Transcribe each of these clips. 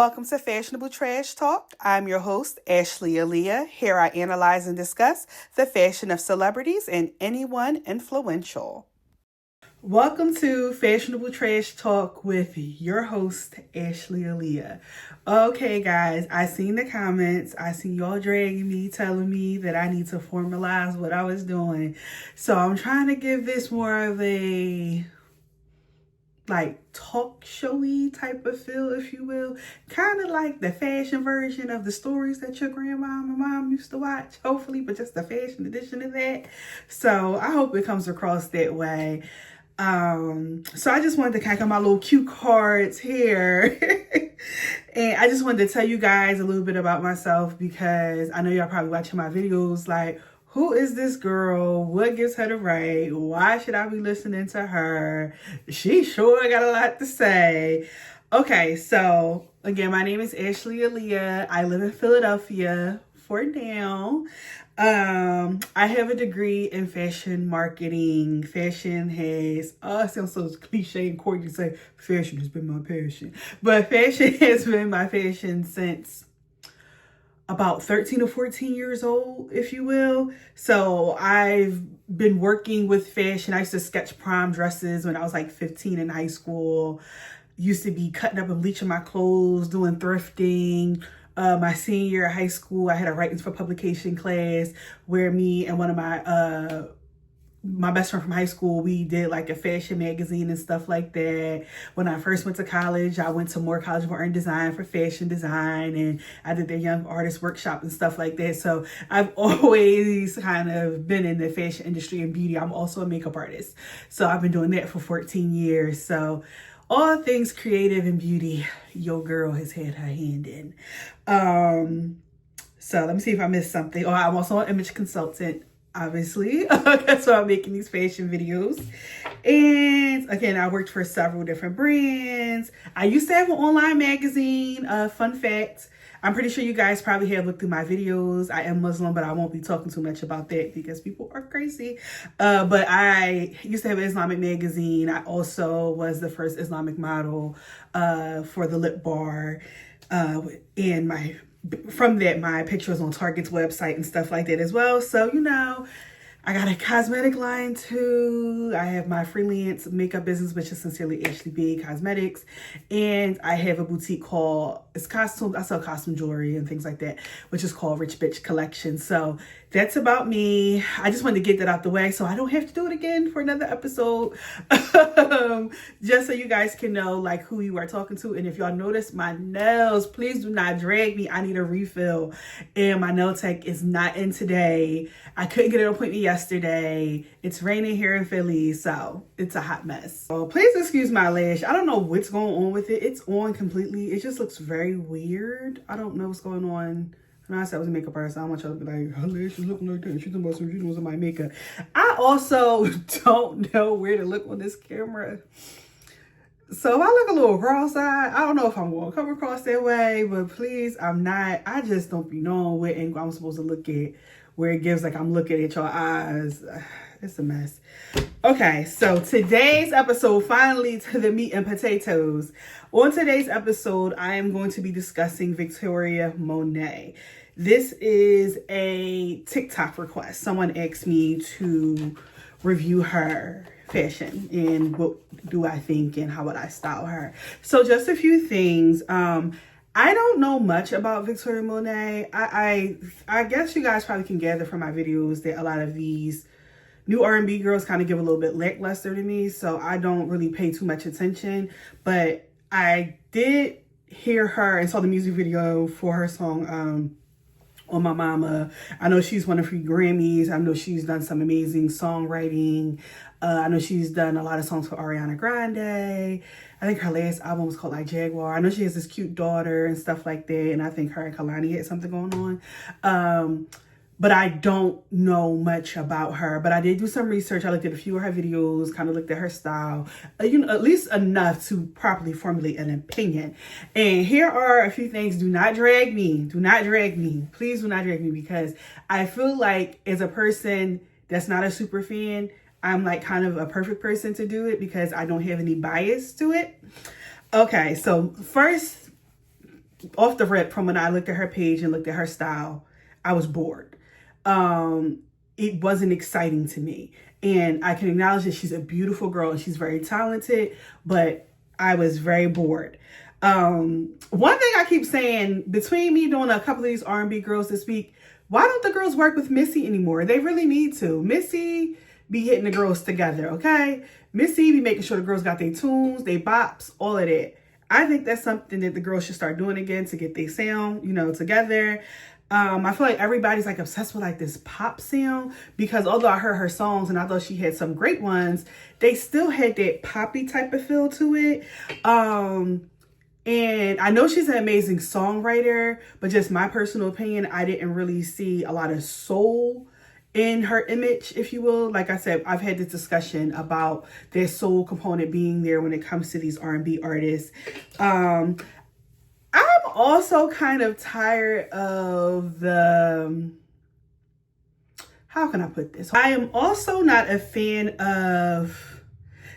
Welcome to Fashionable Trash Talk. I'm your host, Ashley Aaliyah. Here I analyze and discuss the fashion of celebrities and anyone influential. Welcome to Fashionable Trash Talk with your host, Ashley Aaliyah. Okay, guys, I seen the comments. I seen y'all dragging me, telling me that I need to formalize what I was doing. So I'm trying to give this more of a talk showy type of feel, if you will, kind of like the fashion version of the stories that your grandma and my mom used to watch, hopefully, but just the fashion edition of that. So I hope it comes across that way. So I just wanted to kind of my little cue cards here. And I just wanted to tell you guys a little bit about myself, because I know y'all probably watching my videos like, who is this girl? What gives her the right? Why should I be listening to her? She sure got a lot to say. Okay, so again, my name is Ashley Aaliyah. I live in Philadelphia for now. I have a degree in fashion marketing. Fashion has, it sounds so cliche and corny to say fashion has been my passion. But fashion has been my passion since about 13 or 14 years old, if you will. So I've been working with fashion. I used to sketch prom dresses when I was like 15 in high school. Used to be cutting up and bleaching my clothes, doing thrifting. My senior year of high school, I had a writing for publication class where me and one of my best friend from high school, we did like a fashion magazine and stuff like that. When I first went to college, I went to Moore College of Art and Design for fashion design, and I did their young artist workshop and stuff like that. So I've always kind of been in the fashion industry and beauty. I'm also a makeup artist. So I've been doing that for 14 years. So all things creative and beauty, your girl has had her hand in. So let me see if I missed something. Oh, I'm also an image consultant, obviously. That's why I'm making these fashion videos. And again, I worked for several different brands. I used to have an online magazine. Fun fact, I'm pretty sure you guys probably have looked through my videos. I am Muslim, but I won't be talking too much about that because people are crazy. But I used to have an Islamic magazine. I also was the first Islamic model for the lip bar. And from that, my picture was on Target's website and stuff like that as well. So, you know, I got a cosmetic line too. I have my freelance makeup business, which is Sincerely Ashley B Cosmetics. And I have a boutique called, I sell costume jewelry and things like that, which is called Rich Bitch Collection. So that's about me. I just wanted to get that out the way so I don't have to do it again for another episode. Just so you guys can know like who you are talking to. And if y'all notice my nails, please do not drag me. I need a refill. And my nail tech is not in today. I couldn't get an appointment yesterday. It's raining here in Philly, so it's a hot mess. So please excuse my lash. I don't know what's going on with it. It's on completely. It just looks very weird. I don't know what's going on. I know I said I was a makeup artist. I don't want y'all to be like, her lashes looking like that. She's about some, she knows my makeup. I also don't know where to look on this camera. So if I look a little cross-eyed, I don't know if I'm going to come across that way, but please, I'm not. I just don't be knowing what angle I'm supposed to look at, where it gives like I'm looking at your eyes. It's a mess. Okay, so today's episode, finally to the meat and potatoes. On today's episode, I am going to be discussing Victoria Monet. This is a TikTok request. Someone asked me to review her fashion and what do I think and how would I style her. So just a few things. I don't know much about Victoria Monet. I guess you guys probably can gather from my videos that a lot of these new R&B girls kind of give a little bit lackluster to me, so I don't really pay too much attention. But I did hear her and saw the music video for her song On My Mama. I know she's won a few Grammys. I know she's done some amazing songwriting. I know she's done a lot of songs for Ariana Grande. I think her last album was called like Jaguar. I know she has this cute daughter and stuff like that. And I think her and Kalani had something going on. But I don't know much about her. But I did do some research. I looked at a few of her videos, kind of looked at her style, at least enough to properly formulate an opinion. And here are a few things. Do not drag me. Do not drag me. Please do not drag me, because I feel like as a person that's not a super fan, I'm like kind of a perfect person to do it because I don't have any bias to it. Okay, so first off the rip, from when I looked at her page and looked at her style, I was bored. It wasn't exciting to me. And I can acknowledge that she's a beautiful girl and she's very talented, but I was very bored. One thing I keep saying, between me doing a couple of these R&B girls this week, why don't the girls work with Missy anymore? They really need to. Missy be hitting the girls together, okay? Missy be making sure the girls got their tunes, their bops, all of that. I think that's something that the girls should start doing again to get their sound, you know, together. I feel like everybody's like obsessed with like this pop sound, because although I heard her songs and I thought she had some great ones, they still had that poppy type of feel to it. And I know she's an amazing songwriter, but just my personal opinion, I didn't really see a lot of soul in her image, if you will. Like I said, I've had this discussion about their soul component being there when it comes to these R&B artists. I'm also kind of tired of the, how can I put this? I am also not a fan of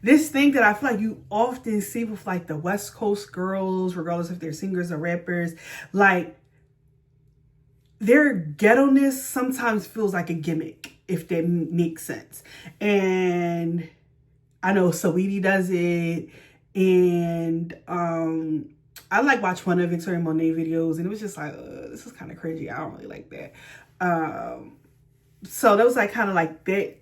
this thing that I feel like you often see with like the West Coast girls, regardless if they're singers or rappers, like their ghetto-ness sometimes feels like a gimmick, if that makes sense. And I know Saweetie does it, and I like watch one of Victoria Monet videos, and it was just like, this is kind of cringy. I don't really like that. So that was like kind of like that.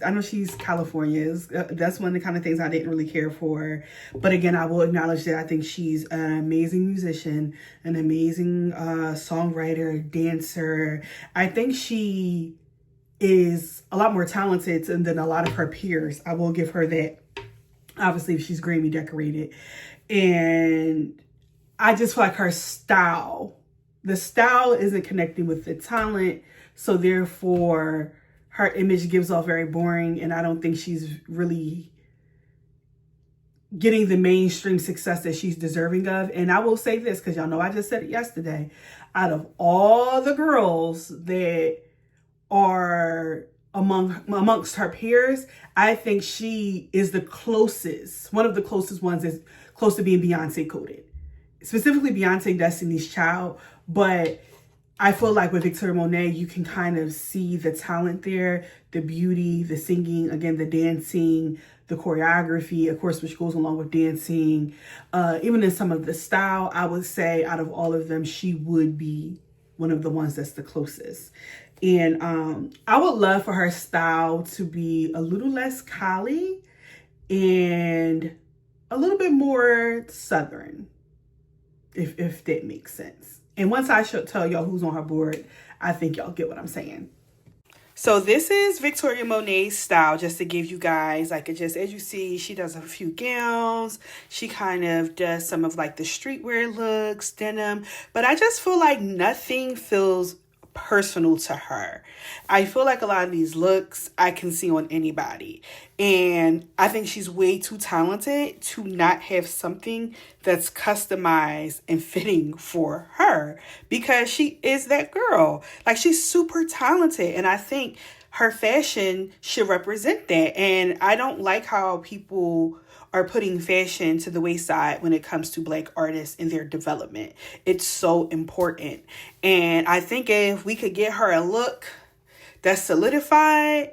I know she's California. That's one of the kind of things I didn't really care for. But again, I will acknowledge that I think she's an amazing musician, an amazing songwriter, dancer. I think she is a lot more talented than a lot of her peers. I will give her that. Obviously, she's Grammy decorated. And I just feel like her style, the style isn't connecting with the talent. So therefore, her image gives off very boring, and I don't think she's really getting the mainstream success that she's deserving of. And I will say this, because y'all know I just said it yesterday. Out of all the girls that are amongst her peers, I think she is the closest, one of the closest ones that's close to being Beyonce coded. Specifically Beyonce, Destiny's Child. But I feel like with Victoria Monet, you can kind of see the talent there, the beauty, the singing, again, the dancing, the choreography, of course, which goes along with dancing. Even in some of the style, I would say out of all of them, she would be one of the ones that's the closest. And I would love for her style to be a little less Cali and a little bit more Southern, if that makes sense. And once I should tell y'all who's on her board, I think y'all get what I'm saying. So this is Victoria Monet's style, just to give you guys, like, it just, as you see, she does a few gowns. She kind of does some of like the streetwear looks, denim. But I just feel like nothing feels personal to her. I feel like a lot of these looks I can see on anybody. And I think she's way too talented to not have something that's customized and fitting for her, because she is that girl. Like, she's super talented, and I think her fashion should represent that. And I don't like how people are putting fashion to the wayside when it comes to Black artists in their development. It's so important. And I think if we could get her a look that's solidified,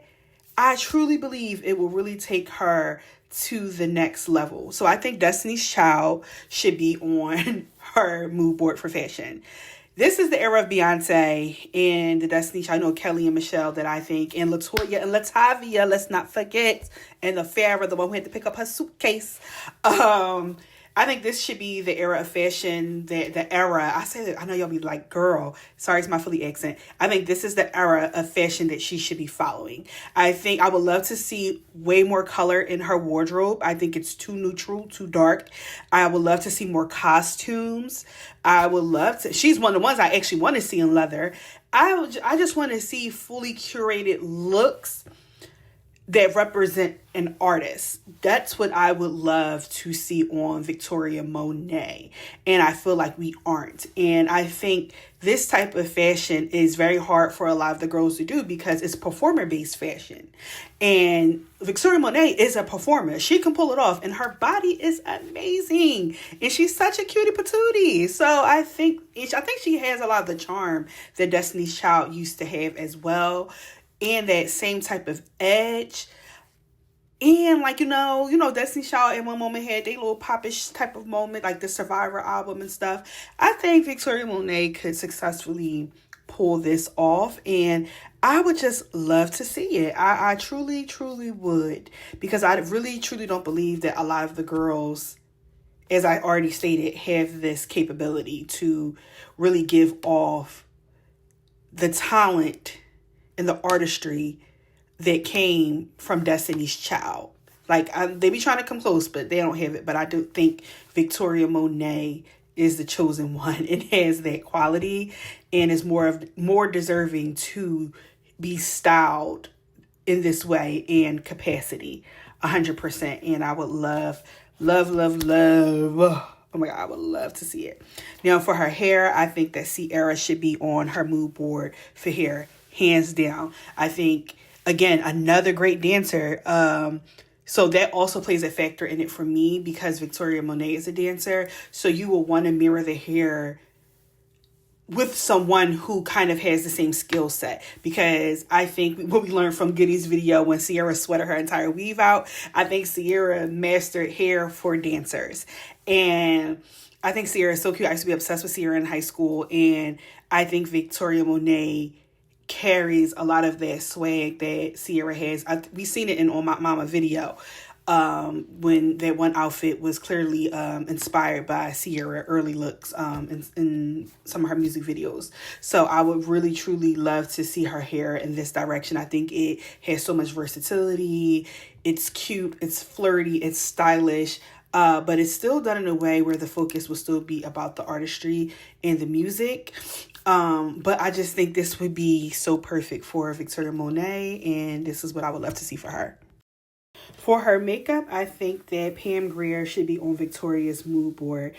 I truly believe it will really take her to the next level. So I think Destiny's Child should be on her mood board for fashion. This is the era of Beyonce and the Destiny's Child. I know Kelly and Michelle that I think, and LaToya and Latavia, let's not forget, and the Farrah, the one who had to pick up her suitcase. I think this should be the era of fashion, the era. I say that, I know y'all be like, girl, sorry, it's my Philly accent. I think this is the era of fashion that she should be following. I think I would love to see way more color in her wardrobe. I think it's too neutral, too dark. I would love to see more costumes. I would love to, she's one of the ones I actually want to see in leather. I just want to see fully curated looks. that represent an artist. That's what I would love to see on Victoria Monet. And I feel like we aren't. And I think this type of fashion is very hard for a lot of the girls to do because it's performer-based fashion. And Victoria Monet is a performer. She can pull it off. And her body is amazing. And she's such a cutie patootie. So I think she has a lot of the charm that Destiny's Child used to have as well. And that same type of edge. And like, you know, Destiny's Child at one moment had their little popish type of moment, like the Survivor album and stuff. I think Victoria Monet could successfully pull this off. And I would just love to see it. I truly, truly would. Because I really, truly don't believe that a lot of the girls, as I already stated, have this capability to really give off the talent and the artistry that came from Destiny's Child. Like, they be trying to come close, but they don't have it. But I do think Victoria Monet is the chosen one and has that quality and is more deserving to be styled in this way and capacity, 100%. And I would love, oh my God, I would love to see it. Now, for her hair, I think that Ciara should be on her mood board for hair, hands down. I think, again, another great dancer. So that also plays a factor in it for me because Victoria Monet is a dancer. So you will want to mirror the hair with someone who kind of has the same skill set. Because I think what we learned from Goodie's video when Ciara sweated her entire weave out, I think Ciara mastered hair for dancers. And I think Ciara is so cute. I used to be obsessed with Ciara in high school. And I think Victoria Monet carries a lot of that swag that Ciara has. We seen it in On My Mama video when that one outfit was clearly inspired by Ciara early looks in some of her music videos. So I would really truly love to see her hair in this direction. I think it has so much versatility. It's cute, it's flirty, it's stylish. But it's still done in a way where the focus will still be about the artistry and the music. But I just think this would be so perfect for Victoria Monet, and this is what I would love to see for her. For her makeup, I think that Pam Grier should be on Victoria's mood board.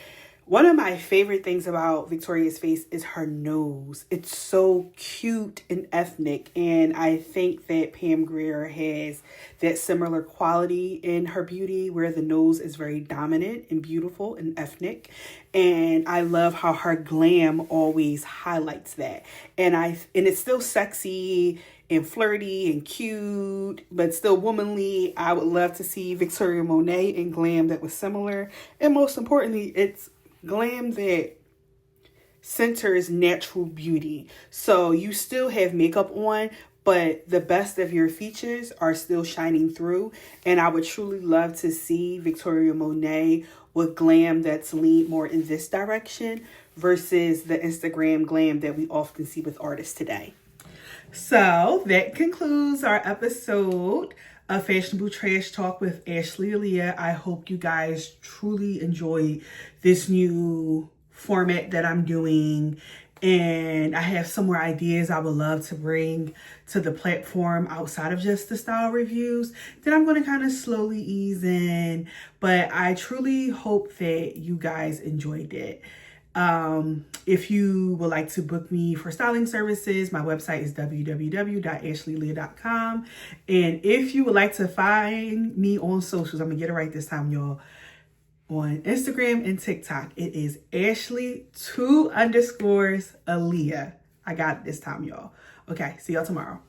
One of my favorite things about Victoria's face is her nose. It's so cute and ethnic, and I think that Pam Grier has that similar quality in her beauty where the nose is very dominant and beautiful and ethnic. And I love how her glam always highlights that. And it's still sexy and flirty and cute, but still womanly. I would love to see Victoria Monet in glam that was similar. And most importantly, it's glam that centers natural beauty. So you still have makeup on, but the best of your features are still shining through. And I would truly love to see Victoria Monet with glam that's leaned more in this direction versus the Instagram glam that we often see with artists today. So that concludes our episode of Fashionable Trash Talk with Ashley Aaliyah. I hope you guys truly enjoy this new format that I'm doing. And I have some more ideas I would love to bring to the platform outside of just the style reviews that I'm going to kind of slowly ease in. But I truly hope that you guys enjoyed it. If you would like to book me for styling services, my website is www.ashleyleah.com. And if you would like to find me on socials, I'm going to get it right this time, y'all. On Instagram and TikTok, it is Ashley2_Aaliyah. I got it this time, y'all. Okay, see y'all tomorrow.